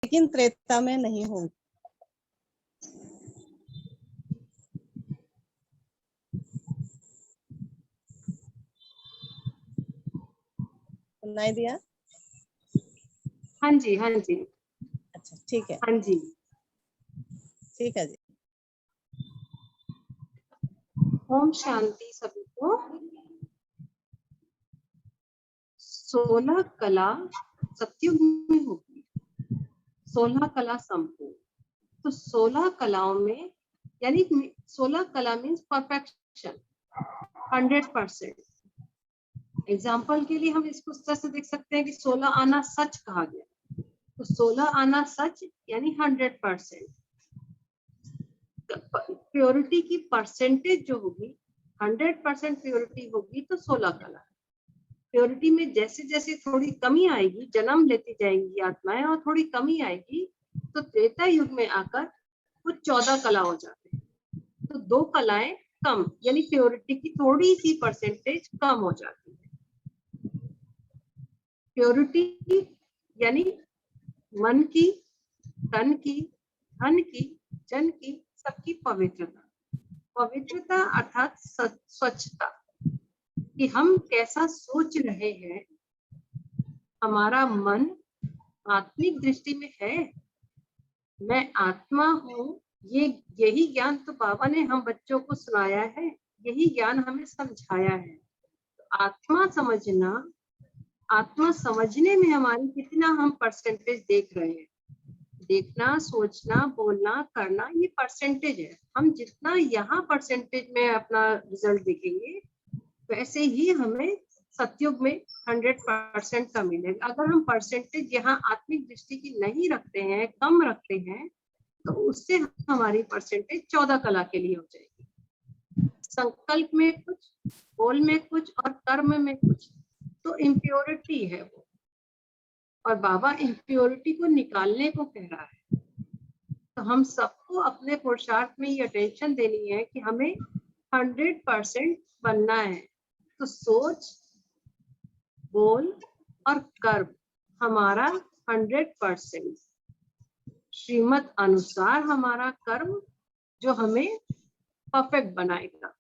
लेकिन त्रेता में नहीं होंगे। सुनाई दिया? हाँ जी, हाँ जी। अच्छा ठीक है, हाँ जी। ठीक है जी। ओम शांति सभी को। 16 कला सतयुग में होगी, 16 कला संपूर्ण। तो 16 कलाओं में यानी 16 कला मीन्स परफेक्शन, 100%। एग्जाम्पल के लिए हम इसको इस तरह से देख सकते हैं कि 16 आना सच कहा गया, तो 16 आना सच यानी 100%। प्योरिटी की परसेंटेज जो होगी, 100% प्योरिटी होगी तो 16 कला। प्योरिटी में जैसे जैसे थोड़ी कमी आएगी, जन्म लेती जाएंगी आत्माएं और थोड़ी कमी आएगी, तो त्रेता युग में आकर वो 14 कला हो जाते हैं। तो 2 कलाएं कम यानी प्योरिटी की थोड़ी सी परसेंटेज कम हो जाती है। प्योरिटी यानी मन की, तन की, धन की, जन की, सबकी पवित्रता। पवित्रता अर्थात स्वच्छता, कि हम कैसा सोच रहे हैं, हमारा मन आत्मिक दृष्टि में है, मैं आत्मा हूँ। यही ज्ञान तो बाबा ने हम बच्चों को सुनाया है, यही ज्ञान हमें समझाया है। तो आत्मा समझना, आत्मा समझने में हमारी कितना हम परसेंटेज देख रहे हैं। देखना, सोचना, बोलना, करना, ये परसेंटेज है। हम जितना यहाँ परसेंटेज में अपना रिजल्ट देखेंगे, वैसे ही हमें सतयुग में 100% का मिलेगा। अगर हम परसेंटेज यहाँ आत्मिक दृष्टि की नहीं रखते हैं, कम रखते हैं, तो उससे हमारी परसेंटेज 14 कला के लिए हो जाएगी। संकल्प में कुछ, बोल में कुछ और कर्म में कुछ, तो इम्प्योरिटी है वो। और बाबा इम्प्योरिटी को निकालने को कह रहा है। तो हम सबको अपने पुरुषार्थ में ये अटेंशन देनी है कि हमें 100% बनना है। तो सोच, बोल और कर्म हमारा 100%, श्रीमत अनुसार हमारा कर्म जो हमें परफेक्ट बनाएगा।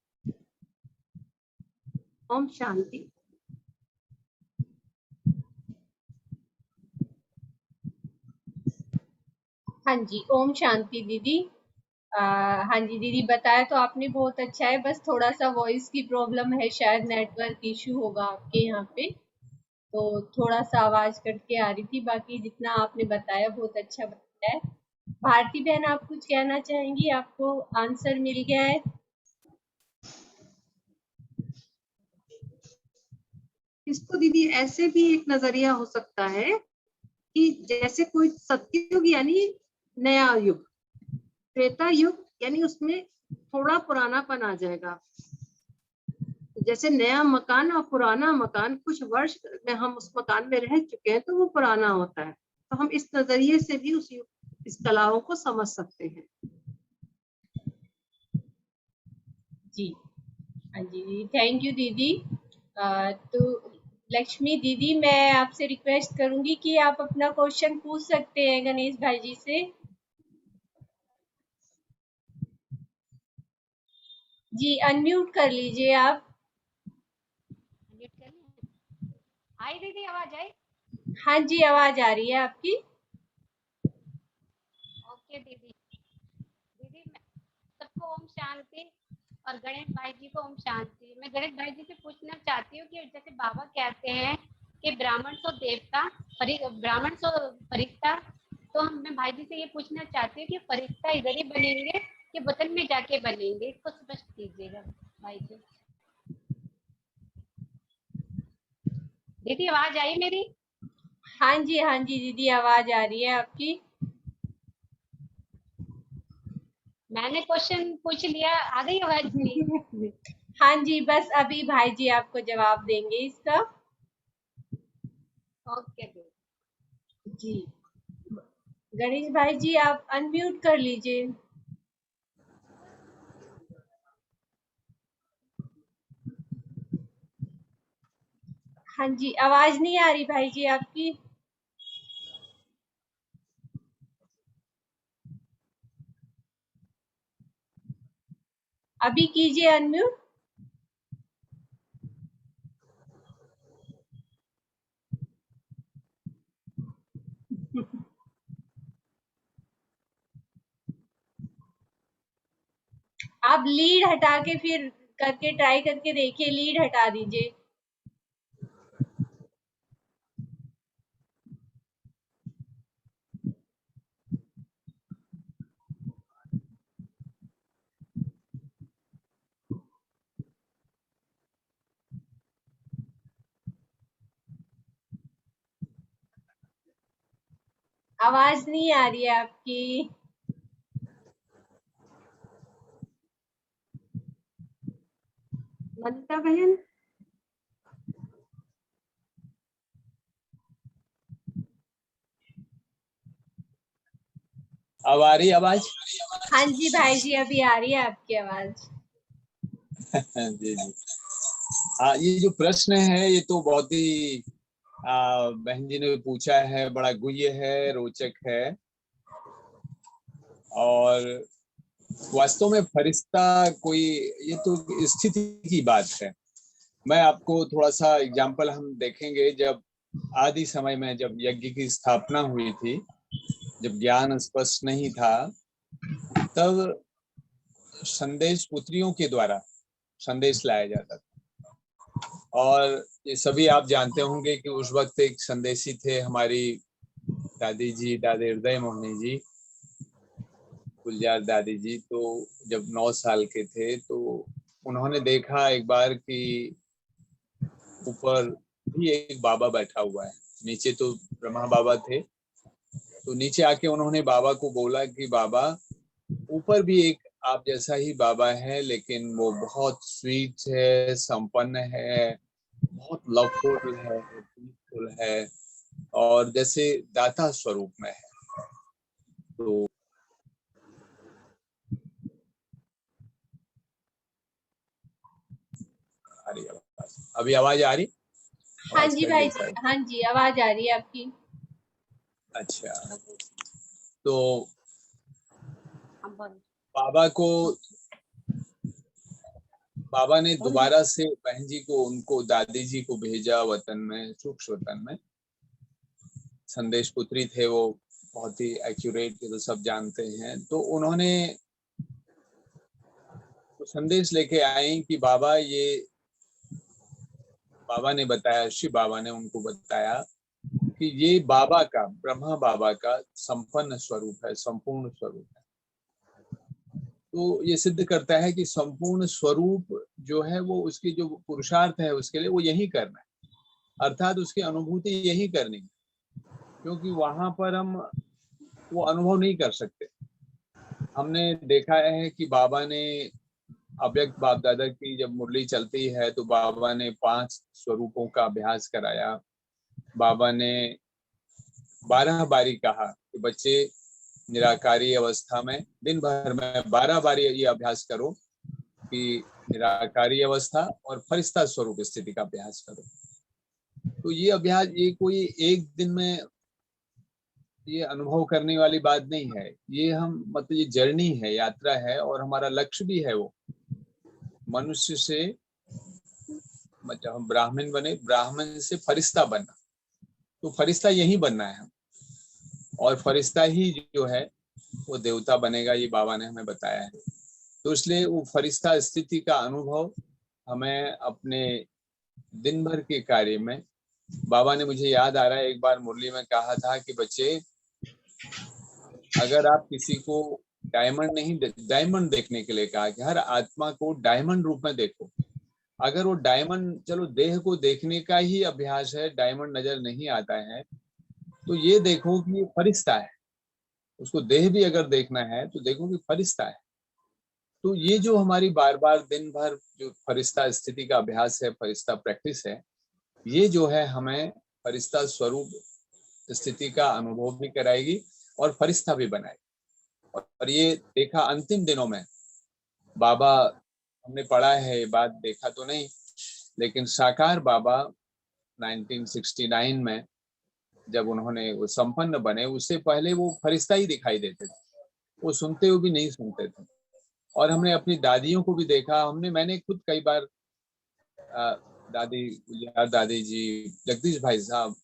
ओम शांति। हाँ जी, ओम शांति दीदी। हाँ जी दीदी, बताया तो आपने बहुत अच्छा है, बस थोड़ा सा वॉइस की प्रॉब्लम है, शायद नेटवर्क इशू होगा आपके यहाँ पे, तो थोड़ा सा आवाज कट के आ रही थी। बाकी जितना आपने बताया बहुत अच्छा बताया है। भारती बहन, आप कुछ कहना चाहेंगी? आपको आंसर मिल गया है? इसको दीदी ऐसे भी एक नजरिया हो सकता है कि जैसे कोई सतयुग यानी नया युग, त्रेता युग यानी उसमें थोड़ा पुरानापन आ जाएगा। जैसे नया मकान और पुराना मकान, कुछ वर्ष में हम उस मकान में रह चुके हैं तो वो पुराना होता है। तो हम इस नजरिए से भी इस कलाओं को समझ सकते हैं। जी हाँ जी, थैंक यू दीदी। तो लक्ष्मी दीदी, मैं आपसे रिक्वेस्ट करूंगी कि आप अपना क्वेश्चन पूछ सकते हैं गणेश भाई जी से। जी अनम्यूट कर लीजिए आप। आई दीदी, आवाज आई? हाँ जी, आवाज आ रही है आपकी। ओके दीदी। दीदी सबको ओम शांति और गणेश भाई जी को ओम शांति। मैं गणेश भाई जी से पूछना चाहती हूँ कि जैसे बाबा कहते हैं कि ब्राह्मण सो देवता, ब्राह्मण सो फरिश्ता, तो मैं भाई जी से ये पूछना चाहती हूँ कि फरिश्ता इधर ही बनेंगे कि वतन में जाके बनेंगे, इसको स्पष्ट कीजिएगा भाई जी। दीदी आवाज आई मेरी? हाँ जी दीदी, आवाज आ रही है आपकी। मैंने क्वेश्चन पूछ लिया, आ गई आवाज की? हाँ जी, बस अभी भाई जी आपको जवाब देंगे इसका। ओके दीदी। जी गणेश भाई जी, आप अनम्यूट कर लीजिए। हाँ जी, आवाज नहीं आ रही भाई जी आपकी। अभी कीजिए अनम्यूट। आप लीड हटा के फिर करके ट्राई करके देखिए, लीड हटा दीजिए। आवाज नहीं आ रही है आपकी। ललिता बहन, अब आ रही आवाज? हाँ जी भाई जी, अभी आ रही है आपकी आवाज। जी जी। हाँ, ये जो प्रश्न है ये तो बहुत ही बहन जी ने पूछा है, बड़ा गुह्य है, रोचक है। और वास्तव में फरिश्ता कोई, ये तो स्थिति की बात है। मैं आपको थोड़ा सा एग्जाम्पल हम देखेंगे। जब आदि समय में जब यज्ञ की स्थापना हुई थी, जब ज्ञान स्पष्ट नहीं था, तब संदेश पुत्रियों के द्वारा संदेश लाया जाता था। और ये सभी आप जानते होंगे कि उस वक्त एक संदेशी थे हमारी दादी जी, दादी हृदय मोहिनी जी, गुलजार दादी जी। तो जब 9 साल के थे तो उन्होंने देखा एक बार कि ऊपर भी एक बाबा बैठा हुआ है, नीचे तो ब्रह्मा बाबा थे। तो नीचे आके उन्होंने बाबा को बोला कि बाबा, ऊपर भी एक आप जैसा ही बाबा है, लेकिन वो बहुत स्वीट है, संपन्न है, बहुत लवफुल है, पीसफुल है, और जैसे दाता स्वरूप में है। तो अभी आवाज आ रही? हाँ आवाज जी कट भाई गई जी, शायद। हाँ जी आवाज आ रही है आपकी। अच्छा, तो बाबा ने दोबारा से बहन जी को, उनको दादी जी को भेजा वतन में, सूक्ष्म वतन में। संदेश पुत्री थे वो, बहुत ही एक्यूरेट, तो सब जानते हैं। तो उन्होंने संदेश लेके आए कि बाबा, ये बाबा ने बताया, शिव बाबा ने उनको बताया कि ये बाबा का, ब्रह्मा बाबा का संपन्न स्वरूप है, संपूर्ण स्वरूप है। तो ये सिद्ध करता है कि संपूर्ण स्वरूप जो है वो, उसकी जो पुरुषार्थ है उसके लिए वो यही करना है, अर्थात उसकी अनुभूति यही करनी है, क्योंकि वहां पर हम वो अनुभव नहीं कर सकते। हमने देखा है कि बाबा ने अव्यक्त बाप दादा की जब मुरली चलती है तो बाबा ने 5 स्वरूपों का अभ्यास कराया। बाबा ने 12 बारी कहा कि बच्चे निराकारी अवस्था में दिन भर में 12 बारी ये अभ्यास करो कि निराकारी अवस्था और फरिश्ता स्वरूप स्थिति का अभ्यास करो। तो ये अभ्यास, ये कोई एक दिन में ये अनुभव करने वाली बात नहीं है। ये हम, मतलब ये जर्नी है, यात्रा है, और हमारा लक्ष्य भी है वो मनुष्य से, मतलब हम ब्राह्मण बने, ब्राह्मण से फरिश्ता बनना। तो फरिश्ता यही बनना है हम, और फरिश्ता ही जो है वो देवता बनेगा, ये बाबा ने हमें बताया है। तो इसलिए वो फरिश्ता स्थिति का अनुभव हमें अपने दिन भर के कार्य में, बाबा ने, मुझे याद आ रहा है एक बार मुरली में कहा था कि बच्चे, अगर आप किसी को डायमंड नहीं, डायमंड देखने के लिए कहा कि हर आत्मा को डायमंड रूप में देखो। अगर वो डायमंड, चलो देह को देखने का ही अभ्यास है, डायमंड नजर नहीं आता है, तो ये देखो कि ये फरिश्ता है। उसको देह भी अगर देखना है तो देखो कि फरिश्ता है। तो ये जो हमारी बार बार दिन भर जो फरिश्ता स्थिति का अभ्यास है, फरिश्ता प्रैक्टिस है, ये जो है हमें फरिश्ता स्वरूप स्थिति का अनुभव भी कराएगी और फरिश्ता भी बनाएगी। और ये देखा अंतिम दिनों में बाबा, हमने पढ़ा है ये बात, देखा तो नहीं, लेकिन साकार बाबा 1969 में जब उन्होंने वो संपन्न बने, उससे पहले वो फरिश्ता ही दिखाई देते थे। वो सुनते हुए भी नहीं सुनते थे, और हमने अपनी दादियों को भी देखा, मैंने खुद कई बार दादी जी, जगदीश भाई साहब,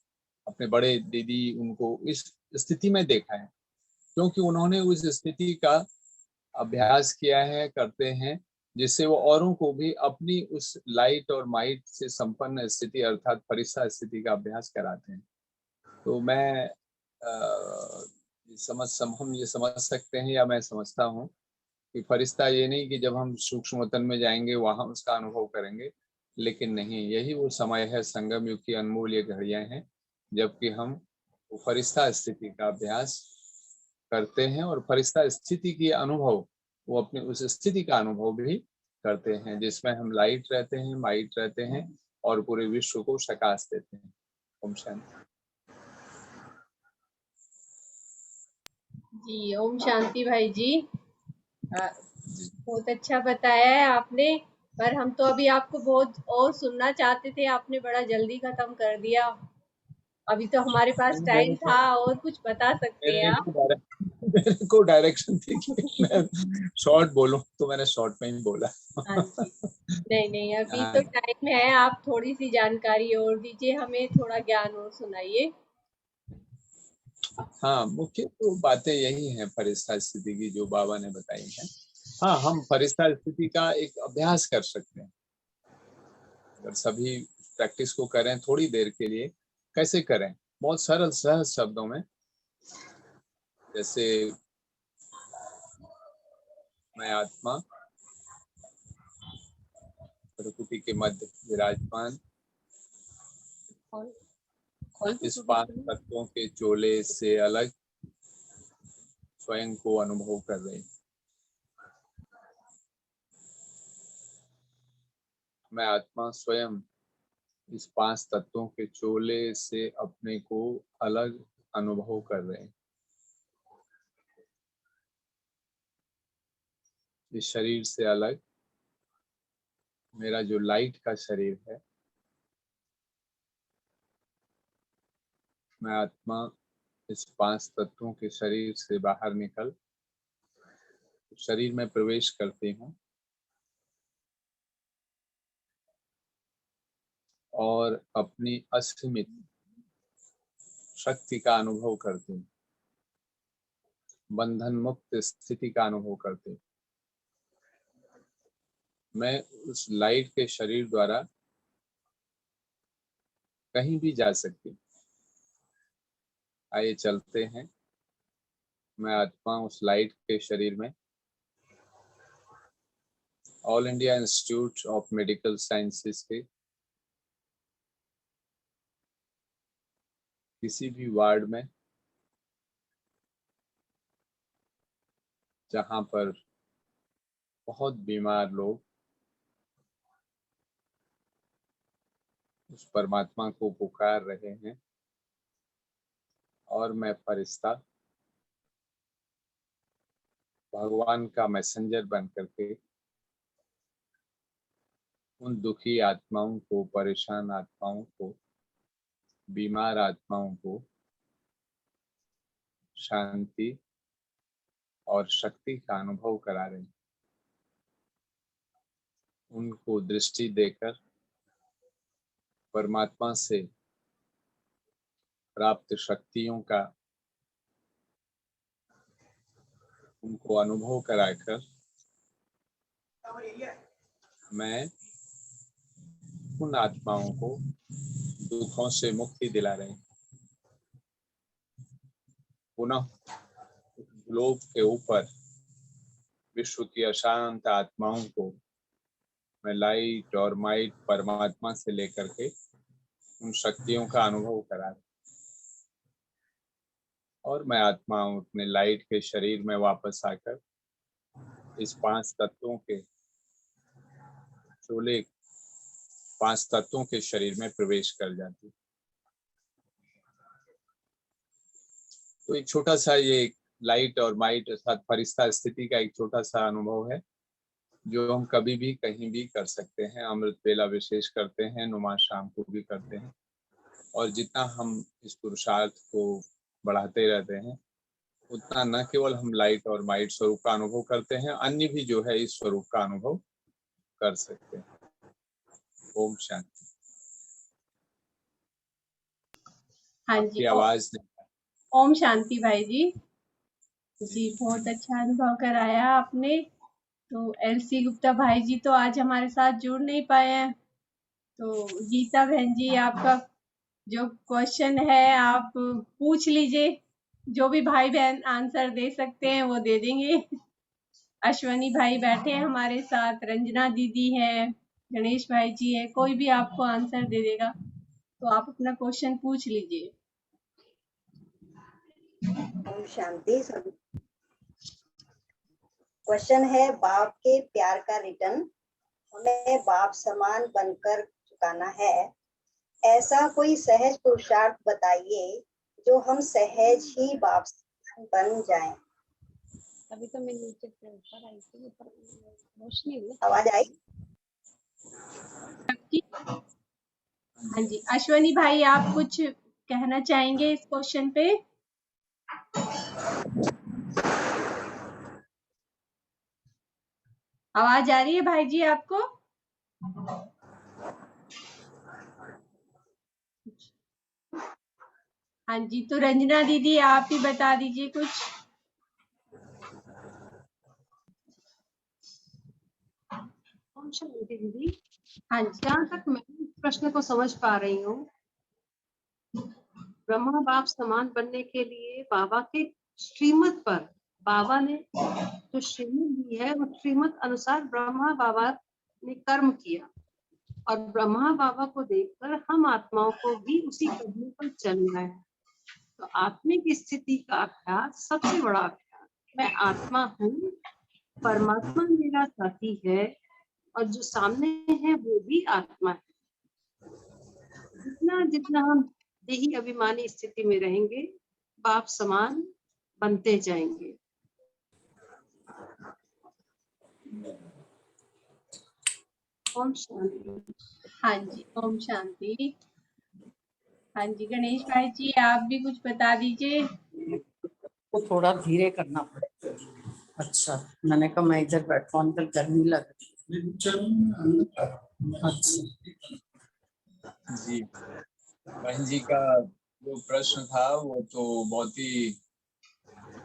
अपने बड़े दीदी, उनको इस स्थिति में देखा है, क्योंकि उन्होंने उस स्थिति का अभ्यास किया है, करते हैं, जिससे वो औरों को भी अपनी उस लाइट और माइट से संपन्न स्थिति अर्थात फरिश्ता स्थिति का अभ्यास कराते हैं। तो मैं हम ये समझ सकते हैं, या मैं समझता हूँ कि फरिश्ता ये नहीं कि जब हम सूक्ष्म वतन में जाएंगे वहां उसका अनुभव करेंगे, लेकिन नहीं, यही वो समय है, संगम युग की अनमोल ये घड़ियां हैं, जबकि हम वो फरिश्ता स्थिति का अभ्यास करते हैं और फरिश्ता स्थिति की अनुभव, वो अपनी उस स्थिति का अनुभव भी करते हैं, जिसमें हम लाइट रहते हैं, माइट रहते हैं और पूरे विश्व को प्रकाश देते हैं। ओम शांति। जी ओम शांति भाई जी। बहुत अच्छा बताया है आपने, पर हम तो अभी आपको बहुत और सुनना चाहते थे, आपने बड़ा जल्दी खत्म कर दिया। अभी तो हमारे पास टाइम था, और कुछ बता सकते हैं आप? मेरे को डायरेक्शन थी कि मैं शॉर्ट बोलूं, तो मैंने शॉर्ट में ही बोला। हाँ जी, नहीं अभी तो हाँ, टाइम है, आप थोड़ी सी जानकारी और दीजिए हमें, थोड़ा ज्ञान और सुनाइए। हाँ, मुख्य तो बातें यही हैं फरिश्ता स्थिति की जो बाबा ने बताई है। हाँ, हम फरिश्ता स्थिति का एक अभ्यास कर सकते हैं, अगर सभी प्रैक्टिस को करें थोड़ी देर के लिए। कैसे करें? बहुत सरल सहज शब्दों में, जैसे मैं आत्मा प्रकृति के मध्य विराजमान, इस 5 तत्वों के चोले से अलग स्वयं को अनुभव कर रही। मैं आत्मा स्वयं इस 5 तत्वों के चोले से अपने को अलग अनुभव कर रहे। इस शरीर से अलग मेरा जो लाइट का शरीर है, मैं आत्मा इस 5 तत्वों के शरीर से बाहर निकल शरीर में प्रवेश करती हूँ और अपनी असीमित शक्ति का अनुभव करती हूँ, बंधन मुक्त स्थिति का अनुभव करती हूँ। मैं उस लाइट के शरीर द्वारा कहीं भी जा सकती हूँ। आइए चलते हैं। मैं आत्मा उस लाइट के शरीर में all India institute of medical sciences के किसी भी वार्ड में, जहाँ पर बहुत बीमार लोग उस परमात्मा को पुकार रहे हैं, और मैं फरिश्ता भगवान का मैसेंजर बन करके उन दुखी आत्माओं को, परेशान आत्माओं को, बीमार आत्माओं को शांति और शक्ति का अनुभव करा रहे हैं। उनको दृष्टि देकर परमात्मा से प्राप्त शक्तियों का उनको अनुभव कराकर मैं उन आत्माओं को दुखों से मुक्ति दिला रहे हैं। पुनः ग्लोब के ऊपर विश्व की अशांत आत्माओं को मैं लाइट और माइट परमात्मा से लेकर के उन शक्तियों का अनुभव करा, और मैं आत्मा अपने लाइट के शरीर में वापस आकर इस 5 तत्वों के चोले 5 तत्वों के शरीर में प्रवेश कर जाती। तो एक छोटा सा ये लाइट और माइट अर्थात फरिश्ता स्थिति का एक छोटा सा अनुभव है, जो हम कभी भी कहीं भी कर सकते हैं। अमृत वेला विशेष करते हैं, नुमा शाम को भी करते हैं, और जितना हम इस पुरुषार्थ को बढ़ाते रहते हैं उतना न केवल हम लाइट और वाइट स्वरूप का अनुभव करते हैं, अन्य भी जो है इस स्वरूप का अनुभव कर सकते हैं। ओम शांति। हाँ जी। आपकी आवाज नहीं। ओम शांति भाई जी। जी बहुत अच्छा अनुभव कराया आपने। तो एलसी गुप्ता भाई जी तो आज हमारे साथ जुड़ नहीं पाए हैं। तो गीता बहन जी, आपका जो क्वेश्चन है आप पूछ लीजिए। जो भी भाई बहन आंसर दे सकते हैं वो दे देंगे। अश्वनी भाई बैठे हैं हमारे साथ, रंजना दीदी है, गणेश भाई जी है, कोई भी आपको आंसर दे देगा। तो आप अपना क्वेश्चन पूछ लीजिए। ओम शांति। सभी क्वेश्चन है, बाप के प्यार का रिटर्न हमें बाप समान बनकर चुकाना है। ऐसा कोई सहज पुरुषार्थ बताइए जो हम सहज ही बाप समान बन जाएं। तभी तो मैं नीचे से ऊपर आई थी, ऊपर रोशनी हुई। आवाज आई? हाँ जी, अश्वनी भाई आप कुछ कहना चाहेंगे इस क्वेश्चन पे? आवाज आ रही है भाई जी आपको? हाँ जी, तो रंजना दीदी आप ही बता दीजिए कुछ। ओम शांति दीदी। हाँ जी। जहाँ तक मैं इस प्रश्न को समझ पा रही हूँ, ब्रह्मा बाप समान बनने के लिए बाबा के श्रीमत पर बाबा ने जो श्रीमत दी है उस श्रीमत अनुसार ब्रह्मा बाबा ने कर्म किया और ब्रह्मा बाबा को देखकर हम आत्माओं को भी उसी कदमों पर चलना है। तो आत्मिक स्थिति का अभ्यास सबसे बड़ा अभ्यास। मैं आत्मा हूँ, परमात्मा मेरा साथी है और जो सामने है वो भी आत्मा है। जितना जितना हम देही अभिमानी स्थिति में रहेंगे, बाप समान बनते जाएंगे। ओम शांति। हाँ जी, ओम शांति। हाँ जी, गणेश भाई जी आप भी कुछ बता दीजिए। को थोड़ा धीरे करना पड़ेगा। अच्छा, मैंने कहा मैं इधर बैठा हूं, अंदर गर्मी लग रही। अच्छा जी, बहन जी का जो प्रश्न था वो तो बहुत ही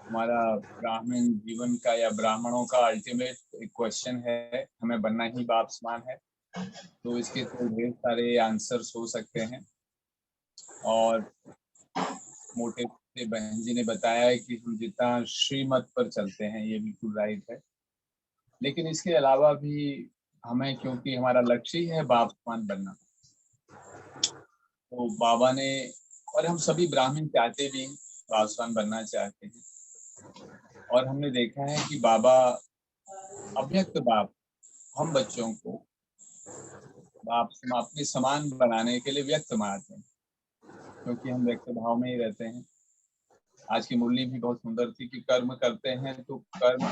हमारा ब्राह्मण जीवन का या ब्राह्मणों का अल्टीमेट क्वेश्चन है। हमें बनना ही बाप समान है। तो इसके तो ढेर सारे आंसर्स हो सकते हैं और मोटे से बहन जी ने बताया है कि हम जितना श्रीमत पर चलते हैं ये बिल्कुल राइट है। लेकिन इसके अलावा भी हमें, क्योंकि हमारा लक्ष्य ही है बाप समान बनना, तो बाबा ने, और हम सभी ब्राह्मण चाहते भी बाप समान बनना चाहते हैं। और हमने देखा है कि बाबा अव्यक्त बाप हम बच्चों को बाप अपने समान बनाने के लिए व्यक्त मानते हैं, क्योंकि हम व्यक्त भाव में ही रहते हैं। आज की मुरली भी बहुत सुंदर थी कि कर्म करते हैं तो कर्म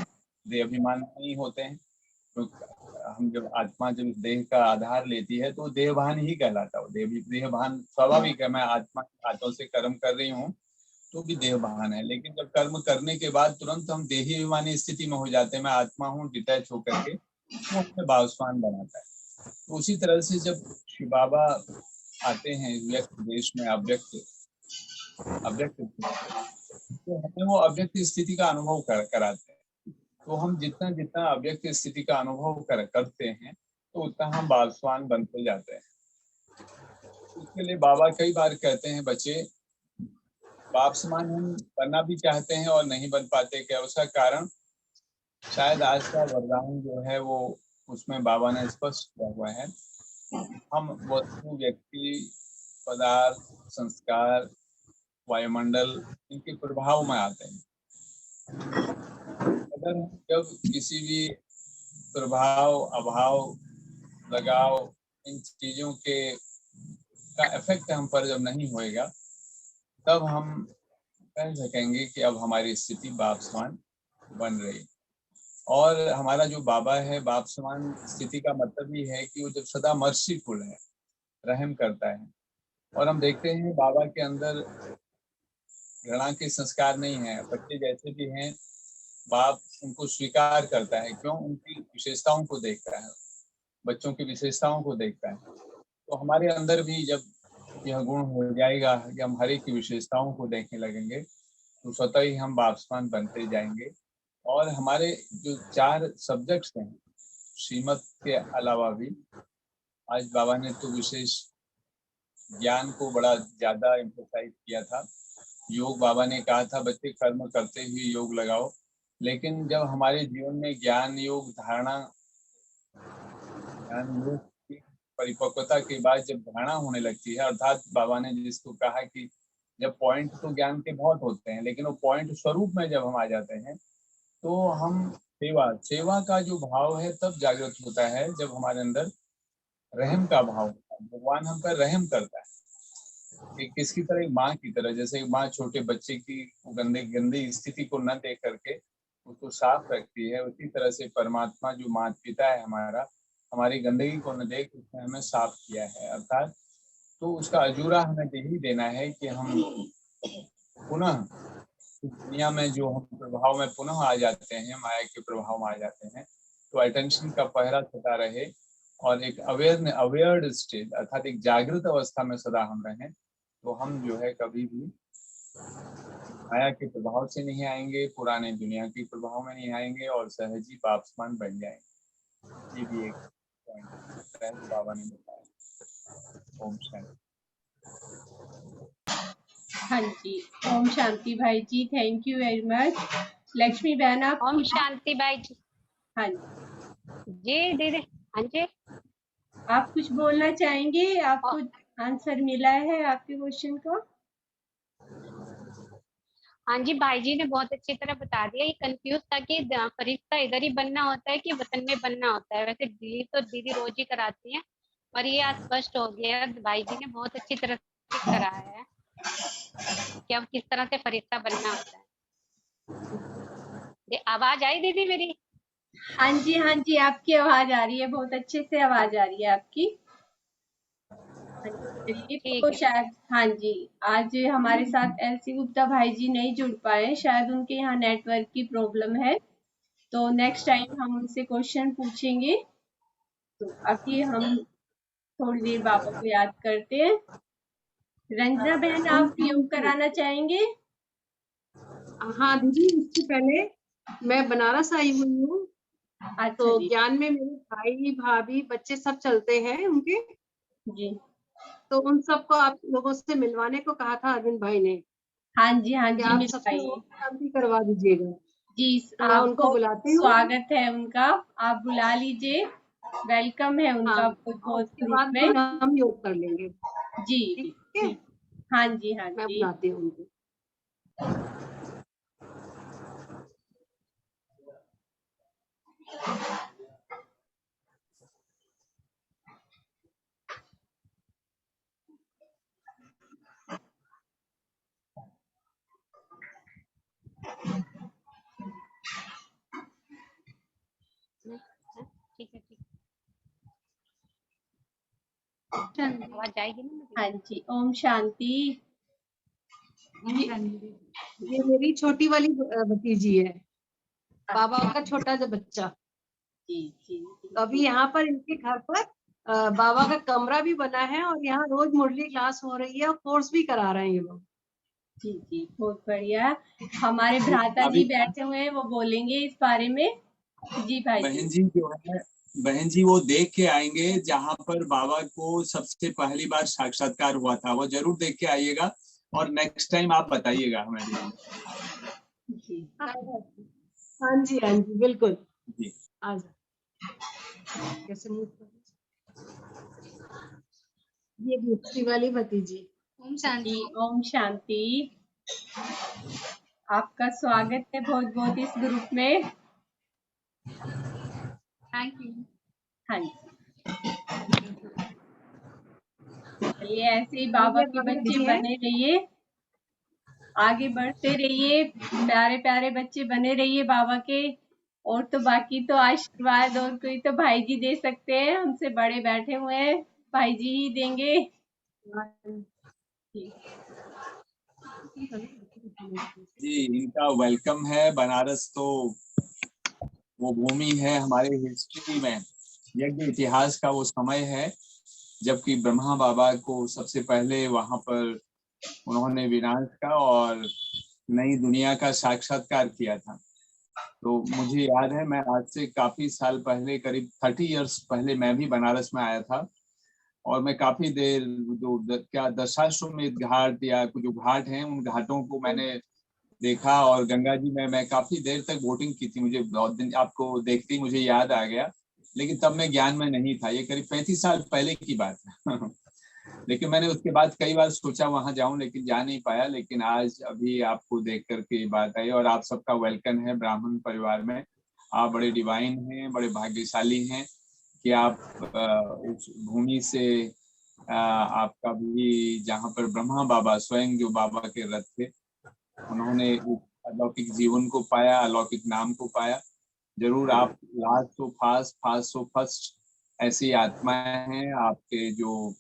देह अभिमान नहीं होते हैं। तो हम जब आत्मा जब देह का आधार लेती है तो देहभान ही कहलाता है। देहभान स्वाभाविक है, मैं आत्मा हाथों से कर्म कर रही हूँ तो भी देहभान है। लेकिन जब कर्म करने के बाद तुरंत हम देही अभिमानी स्थिति में हो जाते हैं, मैं आत्मा हूँ, डिटैच होकर के, वो हमें भावस्वान बनाता है। तो उसी तरह से जब शिव बाबा आते हैं व्यक्त देश में अव्यक्त तो हमें वो अव्यक्त स्थिति का अनुभव कराते हैं। तो हम जितना जितना अव्यक्त स्थिति का अनुभव करते हैं तो उतना हम बालस्वान बनते जाते हैं। उसके लिए बाबा कई बार कहते हैं, बच्चे बाप समान हम बनना भी चाहते हैं और नहीं बन पाते। क्या उसका कारण? शायद आज का वरदान जो है वो उसमें बाबा ने स्पष्ट किया हुआ है। हम वस्तु, व्यक्ति, पदार्थ, संस्कार, वायुमंडल, इनके प्रभाव में आते हैं। अगर जब किसी भी प्रभाव, अभाव, लगाव, इन चीजों के का इफेक्ट हम पर जब नहीं होएगा तब हम कह सकेंगे कि अब हमारी स्थिति बाप समान बन रही। और हमारा जो बाबा है, बाप समान स्थिति का मतलब ही है कि वो जब सदा मर्सीफुल है, रहम करता है। और हम देखते हैं बाबा के अंदर घृणा के संस्कार नहीं है। बच्चे जैसे भी हैं, बाप उनको स्वीकार करता है। क्यों? उनकी विशेषताओं को देखता है, बच्चों की विशेषताओं को देखता है। तो हमारे अंदर भी जब यह गुण हो जाएगा कि हम हर एक की विशेषताओं को देखने लगेंगे, तो स्वतः ही हम बाप समान बनते जाएंगे। और हमारे जो 4 सब्जेक्ट्स हैं श्रीमत के अलावा भी, आज बाबा ने तो विशेष ज्ञान को बड़ा ज्यादा एम्फसाइज किया था। योग बाबा ने कहा था बच्चे कर्म करते हुए योग लगाओ, लेकिन जब हमारे जीवन में ज्ञान योग धारणा, ज्ञान योग की परिपक्वता के बाद जब धारणा होने लगती है, अर्थात बाबा ने जिसको कहा कि जब पॉइंट तो ज्ञान के बहुत होते हैं, लेकिन वो पॉइंट स्वरूप में जब हम आ जाते हैं, तो हम सेवा का जो भाव है तब जागृत होता है, जब हमारे अंदर रहम का भाव होता है। भगवान हम पर रहम करता है। एक किसकी तरह? एक माँ की तरह। जैसे एक माँ छोटे बच्चे की गंदी स्थिति को न देख करके उसको साफ रखती है, उसी तरह से परमात्मा जो माता पिता है हमारा, हमारी गंदगी को न देख उसने हमें साफ किया है। अर्थात तो उसका अजूरा हमें यही देना है कि हम पुनः दुनिया में जो हम प्रभाव में पुनः आ जाते हैं, माया के प्रभाव में आ जाते हैं, तो अटेंशन का पहरा सदा रहे और एक अवेयर्ड स्टेट अर्थात एक जागृत अवस्था में सदा हम रहें, तो हम जो है कभी भी माया के प्रभाव से नहीं आएंगे, पुराने दुनिया के प्रभाव में नहीं आएंगे और सहज ही बाप समान बन जाएंगे। ये भी एक पॉइंट है बाबा ने बताया। ओम शांति। हाँ जी, ओम शांति भाई जी, thank you very much. Lakshmi बहन आप? ओम शांति भाई जी। हाँ जी जी दीदी। हाँ जी, आप कुछ बोलना चाहेंगे? आपको आंसर मिला है आपके क्वेश्चन का? हाँ जी, भाई जी ने बहुत अच्छी तरह बता दिया। ये कंफ्यूज था कि फरिश्ता इधर ही बनना होता है कि वतन में बनना होता है। वैसे ड्रिल तो दीदी रोज ही कराती हैं, पर ये आज स्पष्ट हो गया। भाई जी ने बहुत अच्छी तरह से कराया है कि अब किस तरह से फरिश्ता बनना होता है। आवाज आई दीदी मेरी? हाँ जी, आपकी आवाज आ रही है, बहुत अच्छे से आवाज आ रही है आपकी। चलिए, ठीक तो है। शायद हाँ जी, आज हमारे साथ एलसी गुप्ता भाई जी नहीं जुड़ पाए, शायद उनके यहाँ नेटवर्क की प्रॉब्लम है। तो नेक्स्ट टाइम हम उनसे क्वेश्चन पूछेंगे। तो अभी हम थोड़ी देर बाबा को याद करते हैं। रंजना बहन, आप योग कराना चाहेंगे? हाँ दीदी, इससे पहले मैं बनारस आई हुई हूँ, अच्छा तो जी ज्ञान में मेरे भाई भाभी बच्चे सब चलते हैं उनके, जी। तो उन सबको आप लोगों से मिलवाने को कहा था अरविंद भाई ने हाँ कि जी, आप सबसे मिलवाइए ओम शांति करवा दीजिएगा। जी। तो मैं उनको आपको बुलाती हूँ। स्वागत है उनका, आप बुला लीजिए। वेलकम है हाँ, उनका बहुत और बहुत उसके ग्रुप बाद में। फिर हम योग कर लेंगे। जी ठीक है, ठीक। हाँ जी मैं बुलाती हूँ उनको। ठीक है, ठीक है। आवाज आएगी ना मेरी? हाँ जी, ओम शांति। ये मेरी छोटी वाली भतीजी है, बाबा का छोटा सा बच्चा। जी जी तो अभी यहाँ पर इनके घर पर बाबा का कमरा भी बना है और यहाँ रोज मुरली क्लास हो रही है और कोर्स भी करा रहे हैं ये लोग। जी, बहुत बढ़िया। हमारे भ्राता जी बैठे हुए हैं, वो बोलेंगे इस बारे में। जी भाई बहन जी जो है, बहन जी वो देख के आएंगे जहाँ पर बाबा को सबसे पहली बार साक्षात्कार हुआ था, वो जरूर देख के आइएगा और नेक्स्ट टाइम आप बताइएगा हमें भी। जी। हाँ जी, हाँ जी, बिल्कुल। जी आ जाओ। कैसे मुंह कर- ये दूसरी वाली भतीजी। ओम शांति। जी, ओम शांति। आपका स्वागत है बहुत बहुत इस ग्रुप में। Thank you. हाँ जी, चलिए ऐसे ही बाबा के बच्चे बने रहिए, आगे बढ़ते रहिए, प्यारे प्यारे बच्चे बने रहिए बाबा के। और तो बाकी तो आशीर्वाद और कोई तो भाई जी दे सकते हैं, हमसे बड़े बैठे हुए हैं, भाई जी ही देंगे। जी, इनका वेलकम है। बनारस तो वो भूमि है हमारे हिस्ट्री में, यज्ञ इतिहास का वो समय है जबकि ब्रह्मा बाबा को सबसे पहले वहां पर उन्होंने विनाश का और नई दुनिया का साक्षात्कार किया था। तो मुझे याद है, मैं आज से काफी साल पहले, करीब 30 इयर्स पहले मैं भी बनारस में आया था और मैं काफी देर जो क्या दशाश्वमेध घाट या जो घाट हैं उन घाटों को मैंने देखा और गंगा जी में मैं काफी देर तक बोटिंग की थी। मुझे बहुत दिन आपको देखते ही मुझे याद आ गया, लेकिन तब मैं ज्ञान में नहीं था। ये करीब 35 साल पहले की बात है लेकिन मैंने उसके बाद कई बार सोचा वहां जाऊं लेकिन जा नहीं पाया। लेकिन आज अभी आपको देख करके बात आई और आप सबका वेलकम है ब्राह्मण परिवार में। आप बड़े डिवाइन हैं, बड़े भाग्यशाली हैं कि आप उस भूमि से आपका भी, जहाँ पर ब्रह्मा बाबा स्वयं जो बाबा के रथ थे, उन्होंने अलौकिक जीवन को पाया, अलौकिक नाम को पाया। जरूर आप लास्ट तो फास्ट तो फर्स्ट ऐसी आत्माएं हैं। आपके जो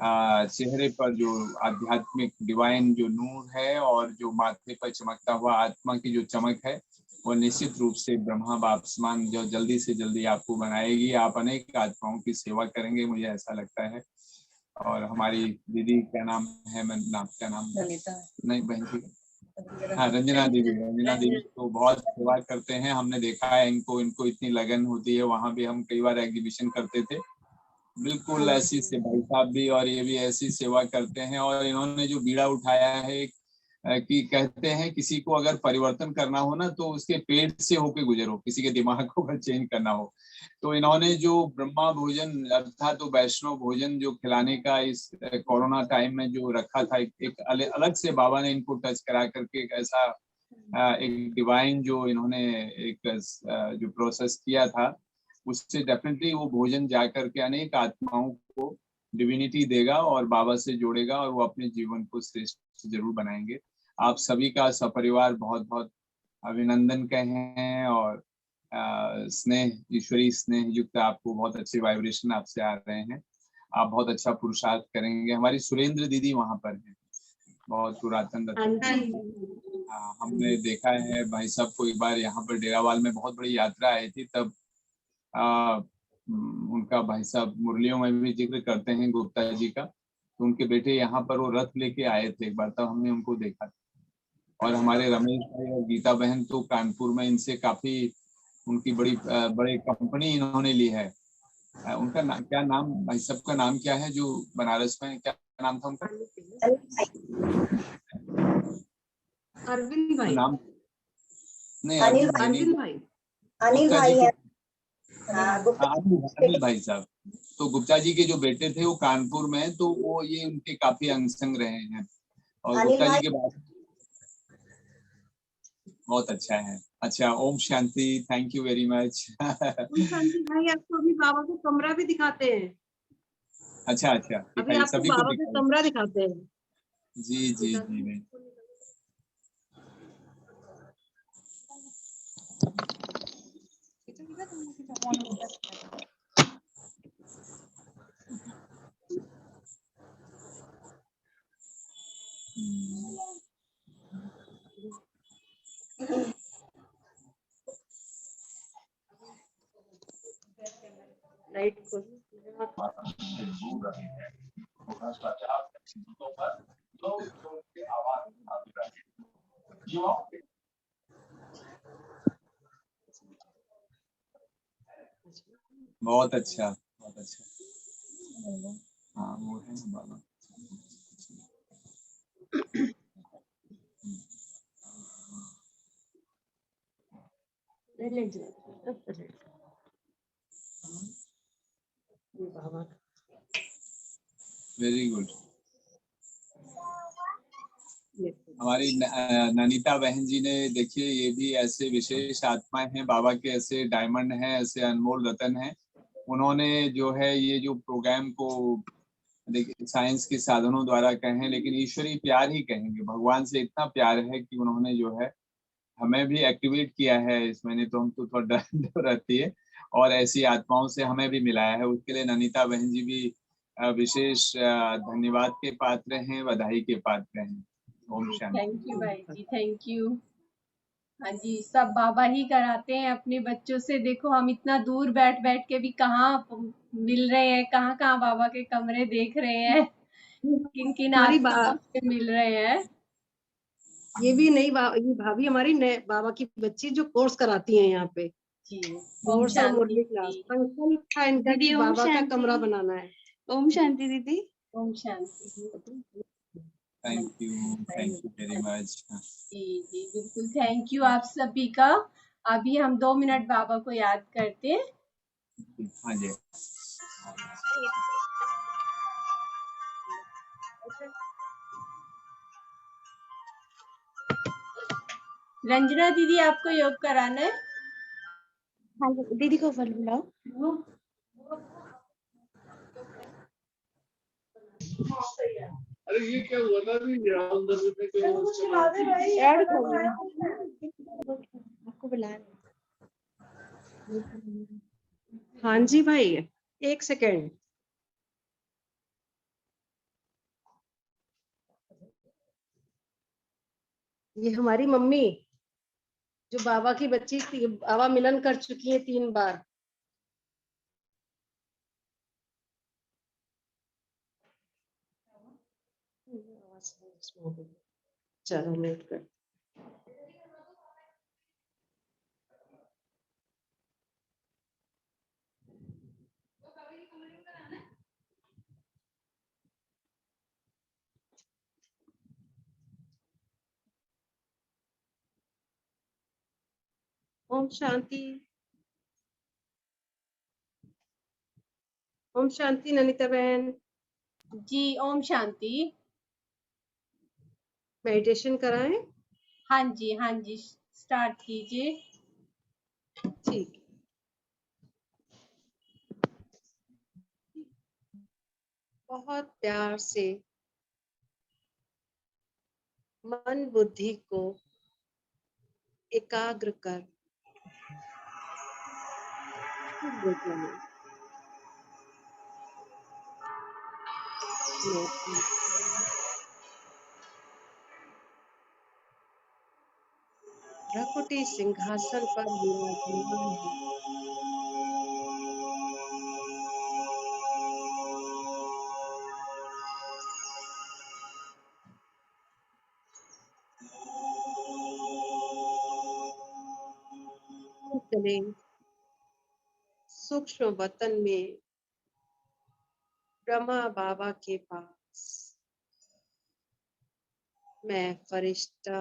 चेहरे पर जो आध्यात्मिक डिवाइन जो नूर है और जो माथे पर चमकता हुआ आत्मा की जो चमक है, वो निश्चित रूप से ब्रह्मा बाप समान जो जल्दी से जल्दी आपको बनाएगी। आप अनेक आत्माओं की सेवा करेंगे, मुझे ऐसा लगता है। और हमारी दीदी क्या नाम है, मैं नाम क्या नाम नहीं बहन जी, हाँ रंजना देवी तो बहुत सेवा करते हैं। हमने देखा है इनको इतनी लगन होती है। वहां भी हम कई बार एग्जीबिशन करते थे, बिल्कुल ऐसी से भाई साहब भी और ये भी ऐसी सेवा करते हैं। और इन्होंने जो बीड़ा उठाया है कि कहते हैं किसी को अगर परिवर्तन करना हो ना तो उसके पेट से होके गुजरो, किसी के दिमाग को अगर चेंज करना हो तो इन्होंने जो ब्रह्मा भोजन अर्थात तो वैष्णव भोजन जो खिलाने का इस कोरोना टाइम में जो रखा था, एक अलग से बाबा ने इनको टच करा करके एक ऐसा एक डिवाइन जो इन्होंने एक जो प्रोसेस किया था, उससे डेफिनेटली वो भोजन जाकर के अनेक आत्माओं को डिविनिटी देगा और बाबा से जोड़ेगा और वो अपने जीवन को श्रेष्ठ जरूर बनाएंगे। आप सभी का सपरिवार बहुत बहुत अभिनंदन कहें और स्नेह, ईश्वरी स्नेह युक्त आपको बहुत अच्छे वाइब्रेशन आपसे आ रहे हैं। आप बहुत अच्छा पुरुषार्थ करेंगे। हमारी सुरेंद्र दीदी वहां पर है, बहुत पुरातन हमने देखा है भाई साहब को एक बार यहाँ पर डेरावाल में बहुत बड़ी यात्रा आई थी, तब उनका भाई साहब मुरलियों में भी जिक्र करते हैं गुप्ता जी का। तो उनके बेटे यहाँ पर वो रथ लेके आए थे एक बार, तब हमने उनको देखा था। और हमारे रमेश भाई और गीता बहन तो कानपुर में इनसे काफी उनकी बड़ी कंपनी इन्होंने ली है। उनका क्या नाम, भाई साहब का नाम क्या है जो बनारस में, क्या नाम था उनका? अरविंद भाई। नाम नहीं, अनिल भाई है। अनिल भाई साहब तो गुप्ता जी के जो बेटे थे वो कानपुर में, तो वो ये उनके काफी अंगसंग रहे हैं और गुप्ता जी के बाद बहुत अच्छा है। अच्छा, ओम शांति, थैंक यू वेरी मच। ओम शांति भाई, आपको अभी बाबा का कमरा भी दिखाते हैं। अच्छा, अभी आपको सभी बाबा को का कमरा दिखाते हैं। जी जी जी। लाइट बहुत अच्छा, बहुत अच्छा। हाँ वो है बाबा। Very good. हमारी ननीता बहन जी ने, देखिए ये भी ऐसे विशेष आत्माएं हैं, बाबा के ऐसे डायमंड हैं, ऐसे अनमोल रतन हैं। उन्होंने जो है ये जो प्रोग्राम को, देखिए साइंस के साधनों द्वारा कहें लेकिन ईश्वरीय प्यार ही कहेंगे, भगवान से इतना प्यार है कि उन्होंने जो है हमें भी एक्टिवेट किया है इसमें। नहीं तो हम तो थोड़ा डर रहती है और ऐसी आत्माओं से हमें भी मिलाया है। उसके लिए ननीता बहन जी भी विशेष धन्यवाद के पात्र हैं, बधाई के पात्र हैं। ओम शांति। थैंक यू भाई जी, थैंक यू। हाँ जी, सब बाबा ही कराते हैं अपने बच्चों से। देखो हम इतना दूर बैठ बैठ के भी कहाँ मिल रहे हैं, कहाँ कहाँ बाबा के कमरे देख रहे हैं, किन किन हमारी आत्माओं से मिल रहे हैं। ये भी नई ये भाभी हमारी नए बाबा की बच्ची जो कोर्स कराती हैं यहाँ पे, जी ओम कोर्स और शांति मुरली क्लास। दीदी, संकल्प था इनका कि बाबा का कमरा बनाना है। ओम शांति दीदी। ओम शांति। Thank you very much. जी जी बिल्कुल, थैंक यू आप सभी का। अभी हम 2 मिनट बाबा को याद करते हैं। हाँ जी। रंजना दीदी आपको योग कराना है? हाँ जी, दीदी को फल बुलाओ। अरे ये क्या हुआ था अभी अंदर ऐड करो। आपको बुला हाँ जी भाई, एक सेकेंड। ये हमारी मम्मी जो बाबा की बच्ची थी, बाबा मिलन कर चुकी है 3 बार। चलो म्यूट कर। ओम शांति। ओम शांति ननिता बहन। जी ओम शांति। मेडिटेशन कराएं? हाँ जी स्टार्ट कीजिए। ठीक। बहुत प्यार से मन बुद्धि को एकाग्र कर भ्रकुटी सिंहासन पर विराजमान है। चले सूक्ष्म वतन में ब्रह्मा बाबा के पास मैं फरिश्ता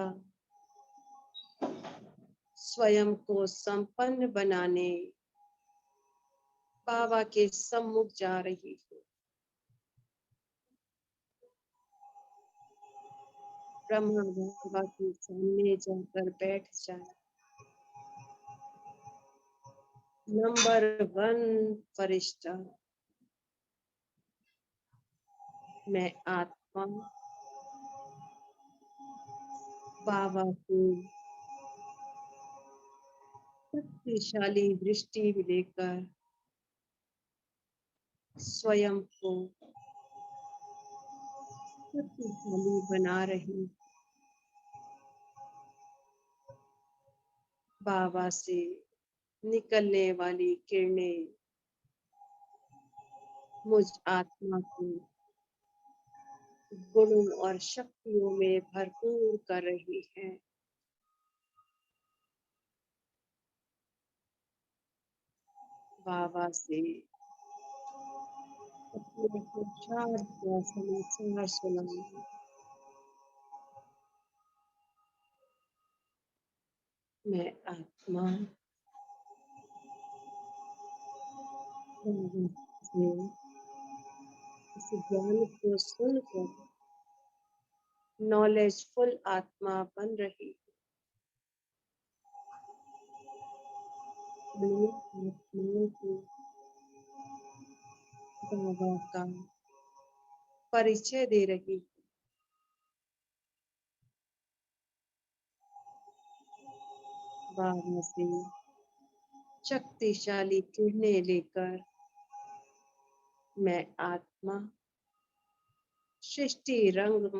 स्वयं को संपन्न बनाने बाबा के सम्मुख जा रही हूँ। ब्रह्मा बाबा के सामने जाकर बैठ जाए। नंबर 1 फरिश्ता, मैं आत्मा बाबा को शक्तिशाली दृष्टि लेकर स्वयं को शक्तिशाली बना रही। बाबा से निकलने वाली किरणें मुझ आत्मा को गुणों और शक्तियों में भरपूर कर रही है। बाबा से अपने पुरुषार्थ का समाचार सुनाऊंगी। मैं आत्मा बाबा से इस ज्ञान को सुनकर नॉलेजफुल आत्मा बन रही। मैं आत्माओं को बाबा का परिचय दे रही। बाबा से शक्तिशाली किरणें लेकर मैं आत्मा सृष्टि रंग